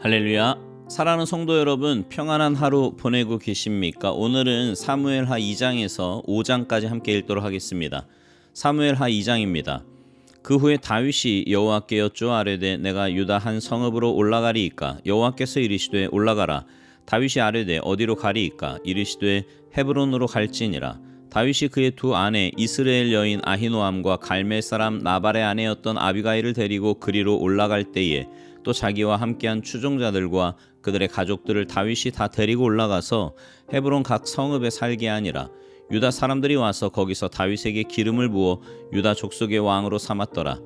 할렐루야. 사랑하는 성도 여러분, 평안한 하루 보내고 계십니까? 오늘은 사무엘하 2장에서 5장까지 함께 읽도록 하겠습니다. 사무엘하 2장입니다. 그 후에 다윗이 여호와께 여쭈어 아뢰되 내가 유다 한 성읍으로 올라가리이까? 여호와께서 이르시되 올라가라. 다윗이 아뢰되 어디로 가리이까? 이르시되 헤브론으로 갈지니라. 다윗이 그의 두 아내 이스라엘 여인 아히노암과 갈멜 사람 나발의 아내였던 아비가일을 데리고 그리로 올라갈 때에 또 자기와 함께한 추종자들과 그들의 가족들을 다윗이 다 데리고 올라가서 헤브론 각 성읍에 살게 하니라. 유다 사람들이 와서 거기서 다윗에게 기름을 부어 유다 족속의 왕으로 삼았더라.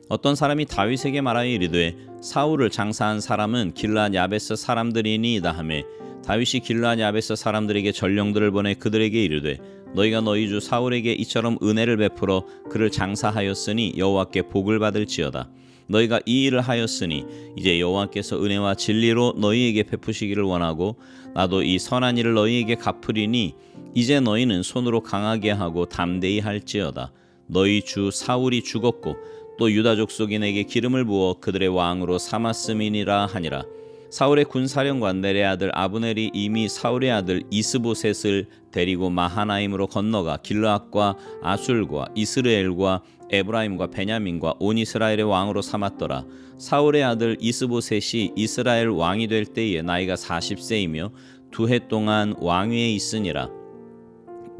어떤 사람이 다윗에게 말하여 이르되 사울을 장사한 사람은 길르앗 야베스 사람들이니이다 하매 다윗이 길르앗 야베스 사람들에게 전령들을 보내 그들에게 이르되 너희가 너희 주 사울에게 이처럼 은혜를 베풀어 그를 장사하였으니 여호와께 복을 받을지어다. 너희가 이 일을 하였으니 이제 여호와께서 은혜와 진리로 너희에게 베푸시기를 원하고 나도 이 선한 일을 너희에게 갚으리니 이제 너희는 손으로 강하게 하고 담대히 할지어다. 너희 주 사울이 죽었고 또 유다 족속인에게 기름을 부어 그들의 왕으로 삼았음이니라 하니라. 사울의 군사령관 넬의 아들 아브넬이 이미 사울의 아들 이스보셋을 데리고 마하나임으로 건너가 길르앗과 아술과 이스라엘과 에브라임과 베냐민과 온 이스라엘의 왕으로 삼았더라. 사울의 아들 이스보셋이 이스라엘 왕이 될 때에 나이가 40세이며 2해 동안 왕위에 있으니라.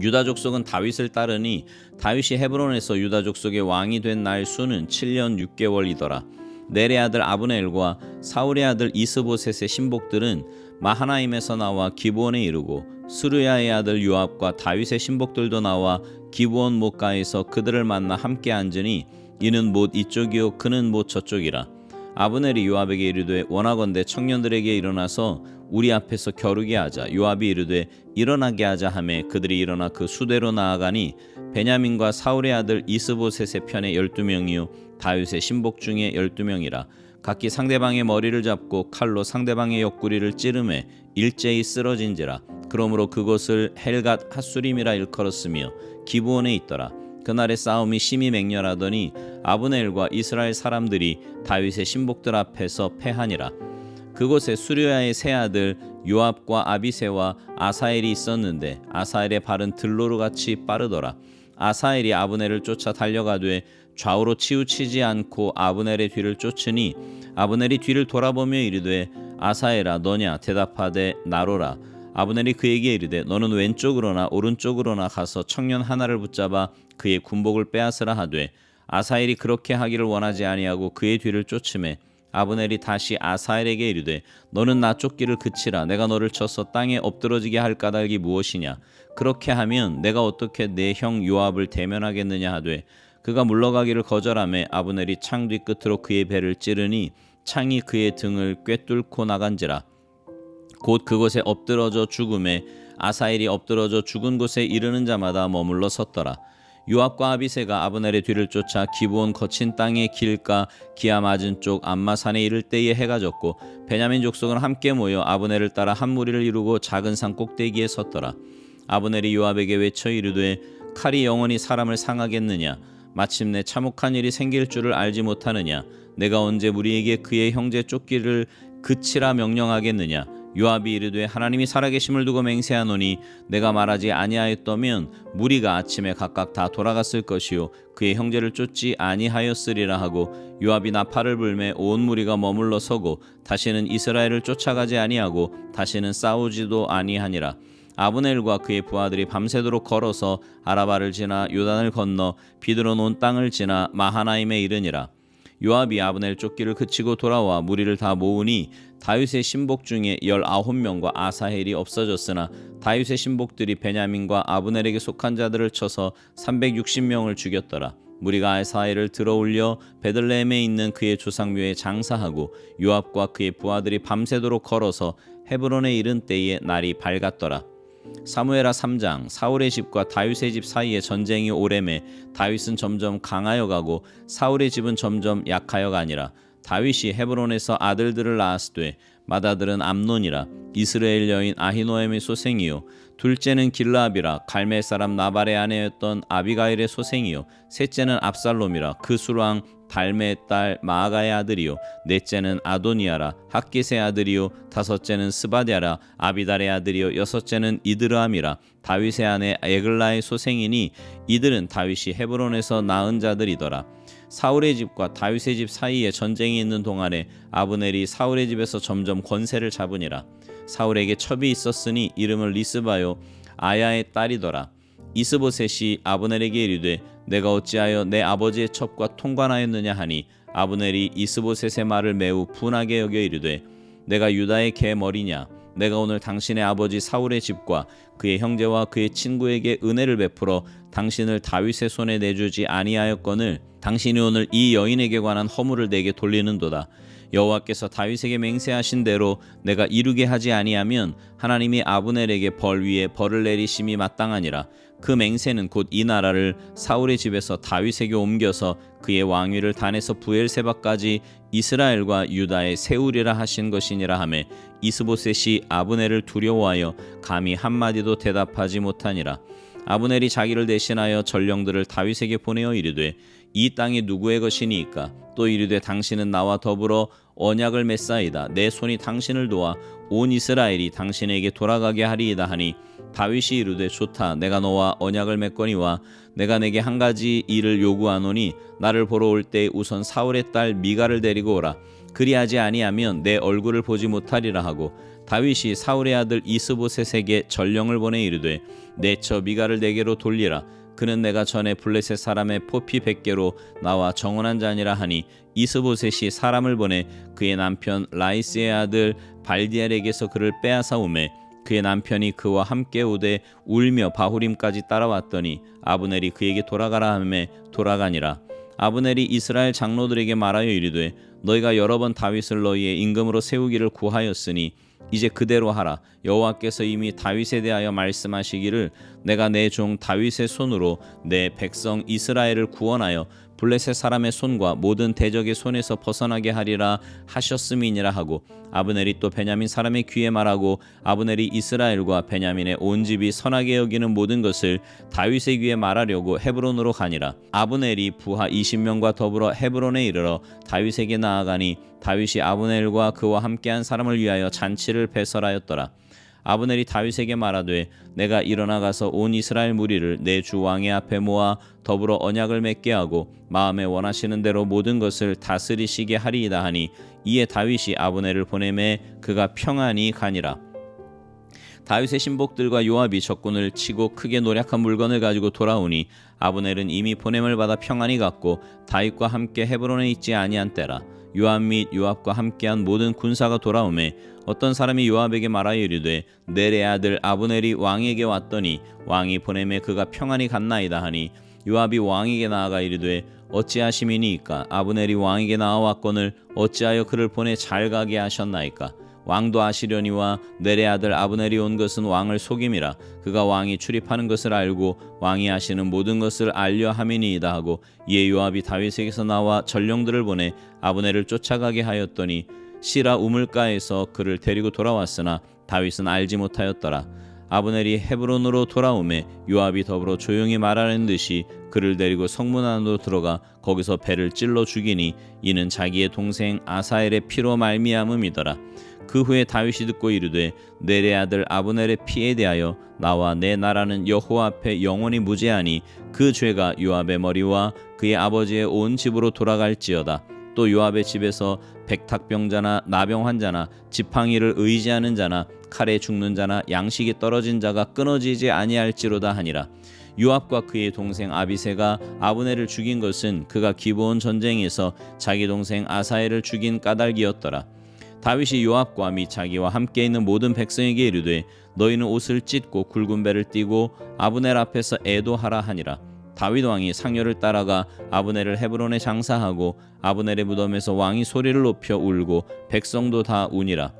유다 족속은 다윗을 따르니 다윗이 헤브론에서 유다 족속의 왕이 된 날 수는 7년 6개월이더라. 넬의 아들 아브넬과 사울의 아들 이스보셋의 신복들은 마하나임에서 나와 기브온에 이르고 스루야의 아들 요압과 다윗의 신복들도 나와 기브온 못가에서 그들을 만나 함께 앉으니 이는 못 이쪽이요 그는 못 저쪽이라. 아브넬이 요압에게 이르되 원하건대 청년들에게 일어나서 우리 앞에서 겨루게 하자. 요압이 이르되 일어나게 하자 하매 그들이 일어나 그 수대로 나아가니 베냐민과 사울의 아들 이스보셋의 편에 12명이요 다윗의 신복 중에 12명이라. 각기 상대방의 머리를 잡고 칼로 상대방의 옆구리를 찌르매 일제히 쓰러진지라. 그러므로 그곳을 헬갓 핫수림이라 일컬었으며 기브온에 있더라. 그날의 싸움이 심히 맹렬하더니 아브넬과 이스라엘 사람들이 다윗의 신복들 앞에서 패하니라. 그곳에 수르야의 세 아들 요압과 아비새와 아사엘이 있었는데 아사엘의 발은 들로루같이 빠르더라. 아사엘이 아브넬을 쫓아 달려가되 좌우로 치우치지 않고 아브넬의 뒤를 쫓으니 아브넬이 뒤를 돌아보며 이르되 아사엘아 너냐? 대답하되 나로라. 아브넬이 그에게 이르되 너는 왼쪽으로나 오른쪽으로나 가서 청년 하나를 붙잡아 그의 군복을 빼앗으라 하되 아사엘이 그렇게 하기를 원하지 아니하고 그의 뒤를 쫓으매 아브넬이 다시 아사엘에게 이르되 너는 나 쫓기를 그치라. 내가 너를 쳐서 땅에 엎드러지게 할 까닭이 무엇이냐? 그렇게 하면 내가 어떻게 내 형 요압을 대면하겠느냐 하되 그가 물러가기를 거절하매 아브넬이 창 뒤끝으로 그의 배를 찌르니 창이 그의 등을 꿰뚫고 나간지라. 곧 그곳에 엎드러져 죽음에 아사엘이 엎드러져 죽은 곳에 이르는 자마다 머물러 섰더라. 요압과 아비새가 아브넬의 뒤를 쫓아 기브온 거친 땅의 길가 기아 맞은 쪽 암마산에 이를 때에 해가 졌고 베냐민 족속은 함께 모여 아브넬을 따라 한 무리를 이루고 작은 산 꼭대기에 섰더라. 아브넬이 요압에게 외쳐 이르되 칼이 영원히 사람을 상하겠느냐? 마침내 참혹한 일이 생길 줄을 알지 못하느냐? 내가 언제 무리에게 그의 형제 쫓기를 그치라 명령하겠느냐? 요압이 이르되 하나님이 살아계심을 두고 맹세하노니 내가 말하지 아니하였다면 무리가 아침에 각각 다 돌아갔을 것이요 그의 형제를 쫓지 아니하였으리라 하고 요압이 나팔을 불매 온 무리가 머물러 서고 다시는 이스라엘을 쫓아가지 아니하고 다시는 싸우지도 아니하니라. 아브넬과 그의 부하들이 밤새도록 걸어서 아라바를 지나 요단을 건너 비드론 온 땅을 지나 마하나임에 이르니라. 요압이 아브넬 쫓기를 그치고 돌아와 무리를 다 모으니 다윗의 신복 중에 19명과 아사헬이 없어졌으나 다윗의 신복들이 베냐민과 아브넬에게 속한 자들을 쳐서 360명을 죽였더라. 무리가 아사헬을 들어올려 베들레헴에 있는 그의 조상묘에 장사하고 요압과 그의 부하들이 밤새도록 걸어서 헤브론에 이른 때에 날이 밝았더라. 사무엘하 3장. 사울의 집과 다윗의 집 사이에 전쟁이 오래매 다윗은 점점 강하여 가고 사울의 집은 점점 약하여 가니라. 다윗이 헤브론에서 아들들을 낳았으되 맏아들은 암논이라. 이스라엘 여인 아히노엠의 소생이요 둘째는 길라압이라 갈멜 사람 나발의 아내였던 아비가일의 소생이요 셋째는 압살롬이라 그 술왕 달메의 딸 마아가의 아들이요 넷째는 아도니아라 학깃의 아들이요 다섯째는 스바랴라 아비달의 아들이요 여섯째는 이드르암이라 다윗의 아내 에글라의 소생이니 이들은 다윗이 헤브론에서 낳은 자들이더라. 사울의 집과 다윗의 집 사이에 전쟁이 있는 동안에 아브넬이 사울의 집에서 점점 권세를 잡으니라. 사울에게 첩이 있었으니 이름은 리스바요 아야의 딸이더라. 이스보셋이 아브넬에게 이르되 내가 어찌하여 내 아버지의 첩과 통관하였느냐 하니 아브넬이 이스보셋의 말을 매우 분하게 여겨 이르되 내가 유다의 개 머리냐 내가 오늘 당신의 아버지 사울의 집과 그의 형제와 그의 친구에게 은혜를 베풀어 당신을 다윗의 손에 내주지 아니하였거늘 당신이 오늘 이 여인에게 관한 허물을 내게 돌리는도다. 여호와께서 다윗에게 맹세하신 대로 내가 이루게 하지 아니하면 하나님이 아브넬에게 벌 위에 벌을 내리심이 마땅하니라. 그 맹세는 곧 이 나라를 사울의 집에서 다윗에게 옮겨서 그의 왕위를 단에서 부엘세바까지 이스라엘과 유다에 세우리라 하신 것이니라 하매 이스보셋이 아브넬을 두려워하여 감히 한마디도 대답하지 못하니라. 아브넬이 자기를 대신하여 전령들을 다윗에게 보내어 이르되 이 땅이 누구의 것이니이까 또 이르되 당신은 나와 더불어 언약을 맺사이다. 내 손이 당신을 도와 온 이스라엘이 당신에게 돌아가게 하리이다 하니 다윗이 이르되 좋다. 내가 너와 언약을 맺거니와 내가 내게 한 가지 일을 요구하노니 나를 보러 올 때 우선 사울의 딸 미가를 데리고 오라. 그리하지 아니하면 내 얼굴을 보지 못하리라 하고 다윗이 사울의 아들 이스보셋에게 전령을 보내 이르되 내 처 미가를 내게로 돌리라. 그는 내가 전에 블레셋 사람의 포피 100개로 나와 정언한 자니라 하니 이스보셋이 사람을 보내 그의 남편 라이스의 아들 발디엘에게서 그를 빼앗아 오매 그의 남편이 그와 함께 오되 울며 바후림까지 따라왔더니 아브넬이 그에게 돌아가라 하매 돌아가니라. 아브넬이 이스라엘 장로들에게 말하여 이르되 너희가 여러 번 다윗을 너희의 임금으로 세우기를 구하였으니 이제 그대로 하라. 여호와께서 이미 다윗에 대하여 말씀하시기를 내가 내 종 다윗의 손으로 내 백성 이스라엘을 구원하여 블레셋 사람의 손과 모든 대적의 손에서 벗어나게 하리라 하셨음이니라 하고 아브넬이 또 베냐민 사람의 귀에 말하고 아브넬이 이스라엘과 베냐민의 온 집이 선하게 여기는 모든 것을 다윗의 귀에 말하려고 헤브론으로 가니라. 아브넬이 부하 20명과 더불어 헤브론에 이르러 다윗에게 나아가니 다윗이 아브넬과 그와 함께한 사람을 위하여 잔치를 배설하였더라. 아브넬이 다윗에게 말하되 내가 일어나 가서 온 이스라엘 무리를 내 주 왕의 앞에 모아 더불어 언약을 맺게 하고 마음에 원하시는 대로 모든 것을 다스리시게 하리이다 하니 이에 다윗이 아브넬을 보내매 그가 평안히 가니라. 다윗의 신복들과 요압이 적군을 치고 크게 노략한 물건을 가지고 돌아오니 아브넬은 이미 보냄을 받아 평안히 갔고 다윗과 함께 헤브론에 있지 아니한 때라. 요압 및 요압과 함께한 모든 군사가 돌아오매 어떤 사람이 요압에게 말하여 이르되 넬의 아들 아브넬이 왕에게 왔더니 왕이 보내매 그가 평안히 갔나이다 하니 요압이 왕에게 나아가 이르되 어찌하심이니이까 아브넬이 왕에게 나아왔거늘 어찌하여 그를 보내 잘 가게 하셨나이까. 왕도 아시려니와 넬의 아들 아브넬이 온 것은 왕을 속임이라. 그가 왕이 출입하는 것을 알고 왕이 하시는 모든 것을 알려 함이니이다 하고 이에 요압이 다윗에게서 나와 전령들을 보내 아브넬을 쫓아가게 하였더니 시라 우물가에서 그를 데리고 돌아왔으나 다윗은 알지 못하였더라. 아브넬이 헤브론으로 돌아오매 요압이 더불어 조용히 말하는 듯이 그를 데리고 성문 안으로 들어가 거기서 배를 찔러 죽이니 이는 자기의 동생 아사엘의 피로 말미암음이더라. 그 후에 다윗이 듣고 이르되 넬의 아들 아브넬의 피에 대하여 나와 내 나라는 여호와 앞에 영원히 무죄하니 그 죄가 요압의 머리와 그의 아버지의 온 집으로 돌아갈지어다. 또 요압의 집에서 백탁병자나 나병 환자나 지팡이를 의지하는 자나 칼에 죽는 자나 양식이 떨어진 자가 끊어지지 아니할지로다 하니라. 요압과 그의 동생 아비새가 아브넬을 죽인 것은 그가 기브온 전쟁에서 자기 동생 아사엘을 죽인 까닭이었더라. 다윗이 요압과 및 자기와 함께 있는 모든 백성에게 이르되 너희는 옷을 찢고 굵은 배를 띠고 아브넬 앞에서 애도하라 하니라. 다윗 왕이 상료를 따라가 아브넬을 헤브론에 장사하고 아브넬의 무덤에서 왕이 소리를 높여 울고 백성도 다 우니라.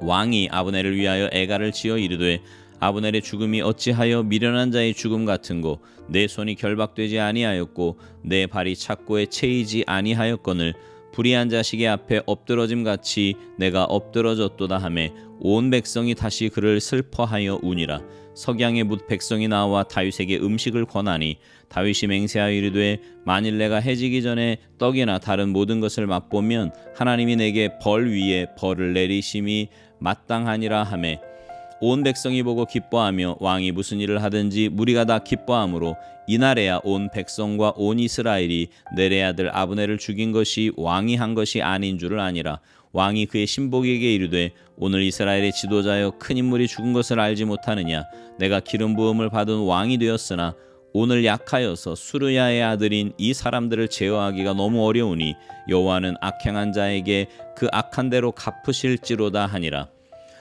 왕이 아브넬을 위하여 애가를 지어 이르되 아브넬의 죽음이 어찌하여 미련한 자의 죽음 같은고 내 손이 결박되지 아니하였고 내 발이 착고에 채이지 아니하였거늘 불의한 자식의 앞에 엎드러짐 같이 내가 엎드러졌도다 하매 온 백성이 다시 그를 슬퍼하여 우니라. 석양에 묻 백성이 나와 다윗에게 음식을 권하니 다윗이 맹세하여 이르되 만일 내가 해지기 전에 떡이나 다른 모든 것을 맛보면 하나님이 내게 벌 위에 벌을 내리심이 마땅하니라 하매 온 백성이 보고 기뻐하며 왕이 무슨 일을 하든지 무리가 다 기뻐하므로 이날에야 온 백성과 온 이스라엘이 넬의 아들 아브넬을 죽인 것이 왕이 한 것이 아닌 줄을 아니라. 왕이 그의 신복에게 이르되 오늘 이스라엘의 지도자여 큰 인물이 죽은 것을 알지 못하느냐. 내가 기름 부음을 받은 왕이 되었으나 오늘 약하여서 수르야의 아들인 이 사람들을 제어하기가 너무 어려우니 여호와는 악행한 자에게 그 악한 대로 갚으실지로다 하니라.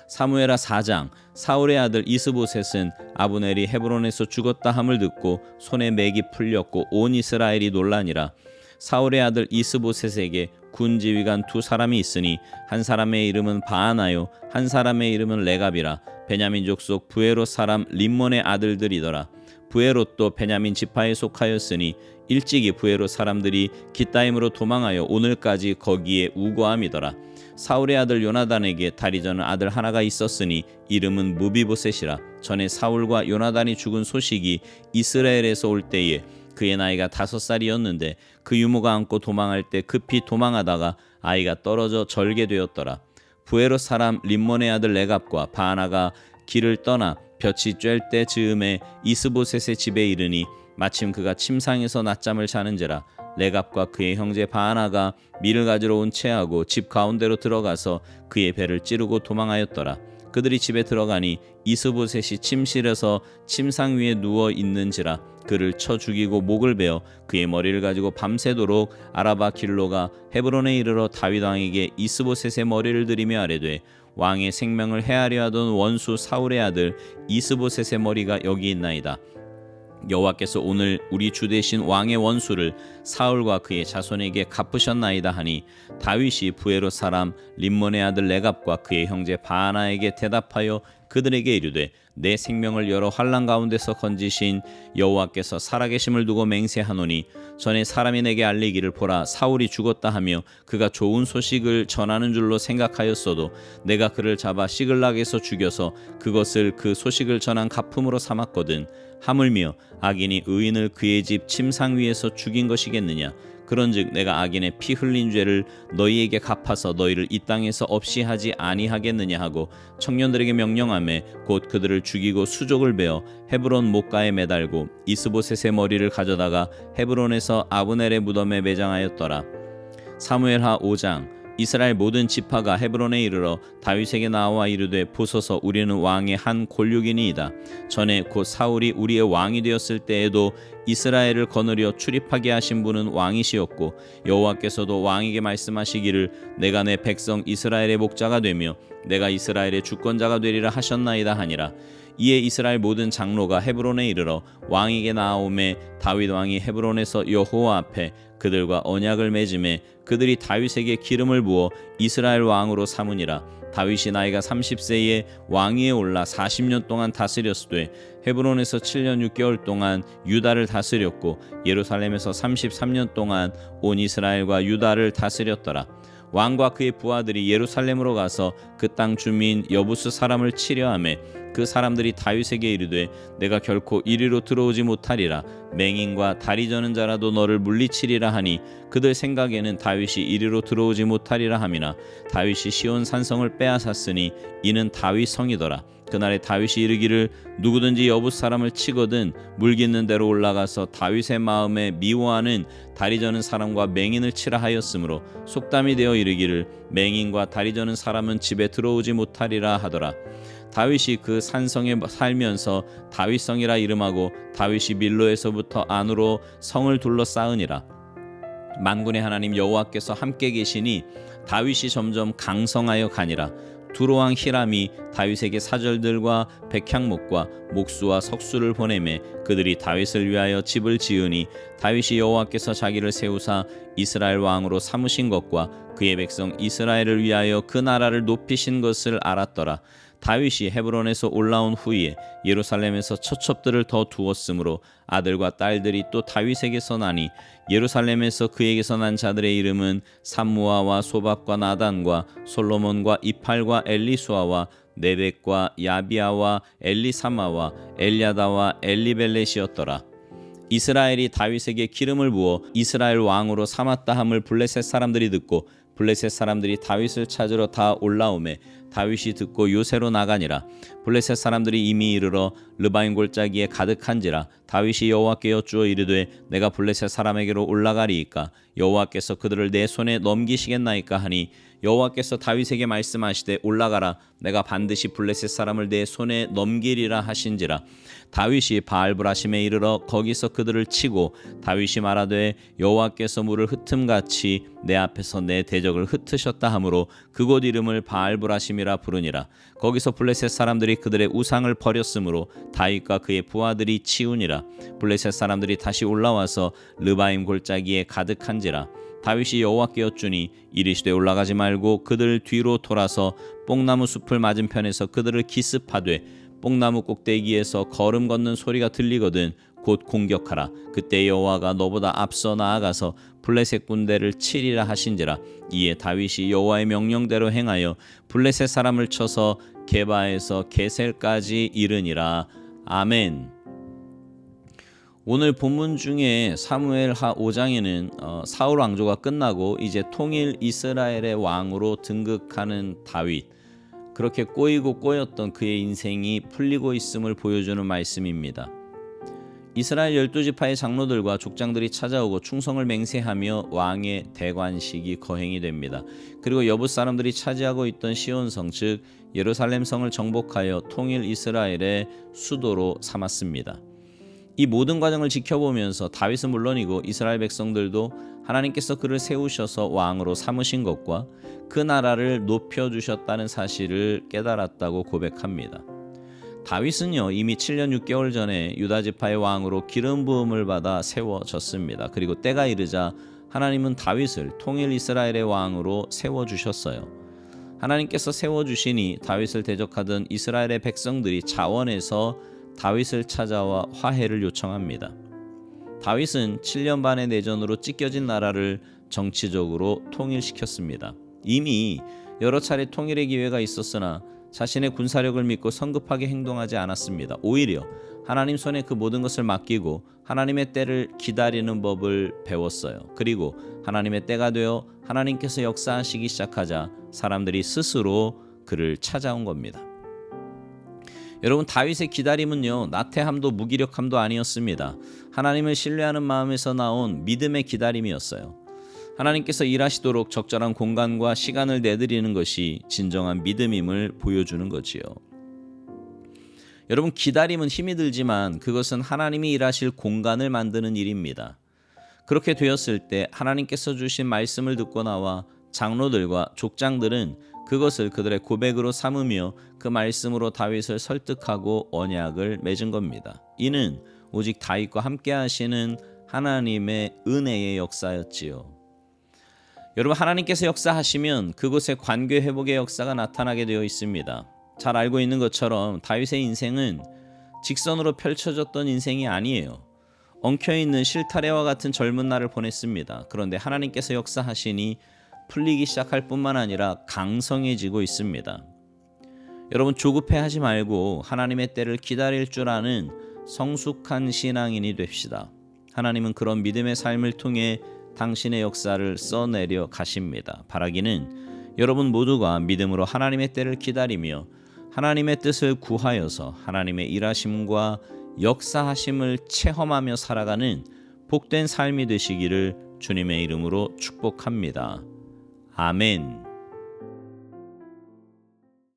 사무엘하 4장. 사울의 아들 이스보셋은 아브넬이 헤브론에서 죽었다 함을 듣고 손에 맥이 풀렸고 온 이스라엘이 놀라니라. 사울의 아들 이스보셋에게 군 지휘관 두 사람이 있으니 한 사람의 이름은 바하나요 한 사람의 이름은 레갑이라. 베냐민 족속 부에롯 사람 림몬의 아들들이더라. 부에롯도 베냐민 지파에 속하였으니 일찍이 부에롯 사람들이 기타임으로 도망하여 오늘까지 거기에 우거함이더라. 사울의 아들 요나단에게 다리 저는 아들 하나가 있었으니 이름은 무비보셋이라. 전에 사울과 요나단이 죽은 소식이 이스라엘에서 올 때에 그의 나이가 5살이었는데 그 유모가 안고 도망할 때 급히 도망하다가 아이가 떨어져 절게 되었더라. 부에롯 사람 림몬의 아들 레갑과 바하나가 길을 떠나 볕이 쬐을 때 즈음에 이스보셋의 집에 이르니 마침 그가 침상에서 낮잠을 자는지라. 레갑과 그의 형제 바하나가 밀을 가지러 온 채하고 집 가운데로 들어가서 그의 배를 찌르고 도망하였더라. 그들이 집에 들어가니 이스보셋이 침실에서 침상 위에 누워 있는지라. 그를 쳐 죽이고 목을 베어 그의 머리를 가지고 밤새도록 아라바 길로가 헤브론에 이르러 다윗 왕에게 이스보셋의 머리를 들이며 아뢰되 왕의 생명을 해하려 하던 원수 사울의 아들 이스보셋의 머리가 여기 있나이다. 여호와께서 오늘 우리 주 대신 왕의 원수를 사울과 그의 자손에게 갚으셨나이다 하니 다윗이 부에롯 사람 림몬의 아들 레갑과 그의 형제 바하나에게 대답하여 그들에게 이르되 내 생명을 여러 환난 가운데서 건지신 여호와께서 살아계심을 두고 맹세하노니 전에 사람이 내게 알리기를 보라 사울이 죽었다 하며 그가 좋은 소식을 전하는 줄로 생각하였어도 내가 그를 잡아 시글락에서 죽여서 그것을 그 소식을 전한 갚음으로 삼았거든. 하물며 악인이 의인을 그의 집 침상 위에서 죽인 것이겠느냐. 그런즉 내가 악인의 피 흘린 죄를 너희에게 갚아서 너희를 이 땅에서 없이 하지 아니하겠느냐 하고 청년들에게 명령하매 곧 그들을 죽이고 수족을 베어 헤브론 목가에 매달고 이스보셋의 머리를 가져다가 헤브론에서 아브넬의 무덤에 매장하였더라. 사무엘하 5장. 이스라엘 모든 지파가 헤브론에 이르러 다윗에게 나와 이르되 보소서 우리는 왕의 한 골육이니이다. 전에 곧 사울이 우리의 왕이 되었을 때에도 이스라엘을 거느려 출입하게 하신 분은 왕이시었고 여호와께서도 왕에게 말씀하시기를 내가 내 백성 이스라엘의 목자가 되며 내가 이스라엘의 주권자가 되리라 하셨나이다 하니라. 이에 이스라엘 모든 장로가 헤브론에 이르러 왕에게 나아오매 다윗 왕이 헤브론에서 여호와 앞에 그들과 언약을 맺음에 그들이 다윗에게 기름을 부어 이스라엘 왕으로 삼으니라. 다윗이 나이가 30세에 왕위에 올라 40년 동안 다스렸으되 헤브론에서 7년 6개월 동안 유다를 다스렸고 예루살렘에서 33년 동안 온 이스라엘과 유다를 다스렸더라. 왕과 그의 부하들이 예루살렘으로 가서 그 땅 주민 여부스 사람을 치려하매 그 사람들이 다윗에게 이르되 내가 결코 이리로 들어오지 못하리라. 맹인과 다리 저는 자라도 너를 물리치리라 하니 그들 생각에는 다윗이 이리로 들어오지 못하리라 함이나 다윗이 시온 산성을 빼앗았으니 이는 다윗 성이더라. 그날에 다윗이 이르기를 누구든지 여부스 사람을 치거든 물깃는 대로 올라가서 다윗의 마음에 미워하는 다리 저는 사람과 맹인을 치라 하였으므로 속담이 되어 이르기를 맹인과 다리 저는 사람은 집에 들어오지 못하리라 하더라. 다윗이 그 산성에 살면서 다윗성이라 이름하고 다윗이 밀로에서부터 안으로 성을 둘러싸으니라. 만군의 하나님 여호와께서 함께 계시니 다윗이 점점 강성하여 가니라. 두로왕 히람이 다윗에게 사절들과 백향목과 목수와 석수를 보내매 그들이 다윗을 위하여 집을 지으니 다윗이 여호와께서 자기를 세우사 이스라엘 왕으로 삼으신 것과 그의 백성 이스라엘을 위하여 그 나라를 높이신 것을 알았더라. 다윗이 헤브론에서 올라온 후에 예루살렘에서 처첩들을 더 두었으므로 아들과 딸들이 또 다윗에게서 나니 예루살렘에서 그에게서 난 자들의 이름은 삼무아와 소밥과 나단과 솔로몬과 이팔과 엘리수아와 네벡과 야비아와 엘리사마와 엘야다와 엘리벨렛이었더라. 이스라엘이 다윗에게 기름을 부어 이스라엘 왕으로 삼았다 함을 블레셋 사람들이 듣고 블레셋 사람들이 다윗을 찾으러 다 올라오매 다윗이 듣고 요새로 나가니라. 블레셋 사람들이 이미 이르러 르바임 골짜기에 가득한지라. 다윗이 여호와께 여쭈어 이르되 내가 블레셋 사람에게로 올라가리이까 여호와께서 그들을 내 손에 넘기시겠나이까 하니 여호와께서 다윗에게 말씀하시되 올라가라 내가 반드시 블레셋 사람을 내 손에 넘기리라 하신지라. 다윗이 바알브라심에 이르러 거기서 그들을 치고 다윗이 말하되 여호와께서 물을 흩음같이 내 앞에서 내 대적을 흩으셨다 하므로 그곳 이름을 바알브라심이라 부르니라. 거기서 블레셋 사람들이 그들의 우상을 버렸으므로 다윗과 그의 부하들이 치우니라. 블레셋 사람들이 다시 올라와서 르바임 골짜기에 가득한지라. 다윗이 여호와께 여쭈니 이르시되 올라가지 말고 그들 뒤로 돌아서 뽕나무 숲을 맞은편에서 그들을 기습하되 뽕나무 꼭대기에서 걸음 걷는 소리가 들리거든 곧 공격하라. 그때 여호와가 너보다 앞서 나아가서 블레셋 군대를 치리라 하신지라. 이에 다윗이 여호와의 명령대로 행하여 블레셋 사람을 쳐서 게바에서 게셀까지 이르니라. 아멘. 오늘 본문 중에 사무엘하 5장에는 사울 왕조가 끝나고 이제 통일 이스라엘의 왕으로 등극하는 다윗, 그렇게 꼬이고 꼬였던 그의 인생이 풀리고 있음을 보여주는 말씀입니다. 이스라엘 12지파의 장로들과 족장들이 찾아오고 충성을 맹세하며 왕의 대관식이 거행이 됩니다. 그리고 여부 사람들이 차지하고 있던 시온성 즉 예루살렘 성을 정복하여 통일 이스라엘의 수도로 삼았습니다. 이 모든 과정을 지켜보면서 다윗은 물론이고 이스라엘 백성들도 하나님께서 그를 세우셔서 왕으로 삼으신 것과 그 나라를 높여주셨다는 사실을 깨달았다고 고백합니다. 다윗은요 이미 7년 6개월 전에 유다지파의 왕으로 기름 부음을 받아 세워졌습니다. 그리고 때가 이르자 하나님은 다윗을 통일 이스라엘의 왕으로 세워주셨어요. 하나님께서 세워주시니 다윗을 대적하던 이스라엘의 백성들이 자원해서 다윗을 찾아와 화해를 요청합니다. 다윗은 7년 반의 내전으로 찢겨진 나라를 정치적으로 통일시켰습니다. 이미 여러 차례 통일의 기회가 있었으나 자신의 군사력을 믿고 성급하게 행동하지 않았습니다. 오히려 하나님 손에 그 모든 것을 맡기고 하나님의 때를 기다리는 법을 배웠어요. 그리고 하나님의 때가 되어 하나님께서 역사하시기 시작하자 사람들이 스스로 그를 찾아온 겁니다. 여러분, 다윗의 기다림은요 나태함도 무기력함도 아니었습니다. 하나님을 신뢰하는 마음에서 나온 믿음의 기다림이었어요. 하나님께서 일하시도록 적절한 공간과 시간을 내드리는 것이 진정한 믿음임을 보여주는 거지요. 여러분, 기다림은 힘이 들지만 그것은 하나님이 일하실 공간을 만드는 일입니다. 그렇게 되었을 때 하나님께서 주신 말씀을 듣고 나와 장로들과 족장들은 그것을 그들의 고백으로 삼으며 그 말씀으로 다윗을 설득하고 언약을 맺은 겁니다. 이는 오직 다윗과 함께 하시는 하나님의 은혜의 역사였지요. 여러분, 하나님께서 역사하시면 그곳에 관계 회복의 역사가 나타나게 되어 있습니다. 잘 알고 있는 것처럼 다윗의 인생은 직선으로 펼쳐졌던 인생이 아니에요. 엉켜있는 실타래와 같은 젊은 날을 보냈습니다. 그런데 하나님께서 역사하시니 풀리기 시작할 뿐만 아니라 강성해지고 있습니다. 여러분, 조급해하지 말고 하나님의 때를 기다릴 줄 아는 성숙한 신앙인이 됩시다. 하나님은 그런 믿음의 삶을 통해 당신의 역사를 써내려 가십니다. 바라기는 여러분 모두가 믿음으로 하나님의 때를 기다리며 하나님의 뜻을 구하여서 하나님의 일하심과 역사하심을 체험하며 살아가는 복된 삶이 되시기를 주님의 이름으로 축복합니다. 아멘.